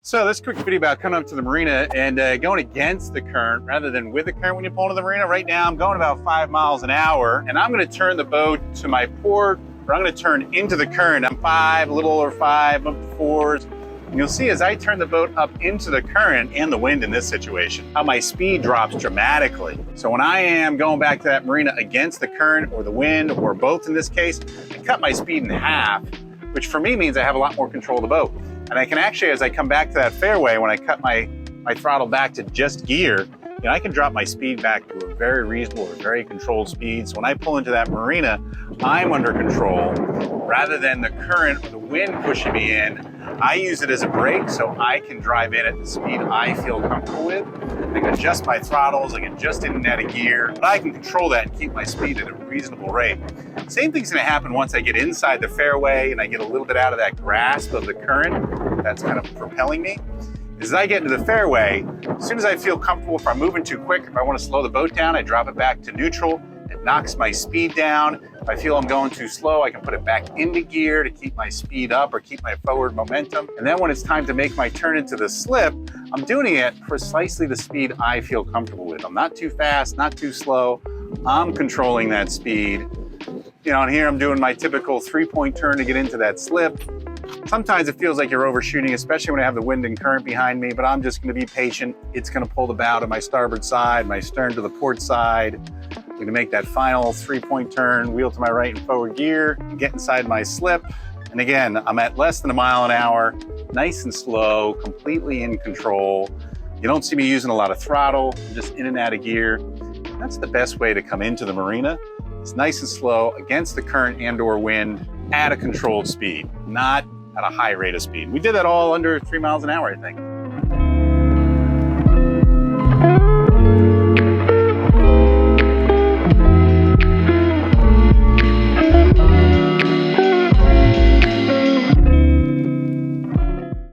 So this quick video about coming up to the marina and going against the current rather than with the current when you pull into the marina. Right now I'm going about 5 miles an hour and I'm going to turn the boat to my port, or I'm going to turn into the current. I'm five, a little over five, up to fours. And you'll see as I turn the boat up into the current and the wind in this situation, how my speed drops dramatically. So when I am going back to that marina against the current or the wind or both in this case, I cut my speed in half, which for me means I have a lot more control of the boat. And I can actually, as I come back to that fairway, when I cut my throttle back to just gear, I can drop my speed back to a very reasonable or very controlled speed. So when I pull into that marina, I'm under control rather than the current or the wind pushing me in. I use it as a brake so I can drive in at the speed I feel comfortable with. I can adjust my throttles, I can adjust in and out of gear, but I can control that and keep my speed at a reasonable rate. Same thing's gonna happen once I get inside the fairway and I get a little bit out of that grasp of the current that's kind of propelling me. As I get into the fairway, as soon as I feel comfortable, if I'm moving too quick, if I want to slow the boat down, I drop it back to neutral. It knocks my speed down. If I feel I'm going too slow, I can put it back into gear to keep my speed up or keep my forward momentum. And then when it's time to make my turn into the slip, I'm doing it precisely the speed I feel comfortable with. I'm not too fast, not too slow. I'm controlling that speed. And here I'm doing my typical 3-point turn to get into that slip. Sometimes it feels like you're overshooting, especially when I have the wind and current behind me, but I'm just gonna be patient. It's gonna pull the bow to my starboard side, my stern to the port side. I'm gonna make that final 3-point turn, wheel to my right and forward gear, and get inside my slip. And again, I'm at less than a mile an hour, nice and slow, completely in control. You don't see me using a lot of throttle, I'm just in and out of gear. That's the best way to come into the marina. It's nice and slow against the current and or wind at a controlled speed, not at a high rate of speed. We did that all under 3 miles an hour, I think.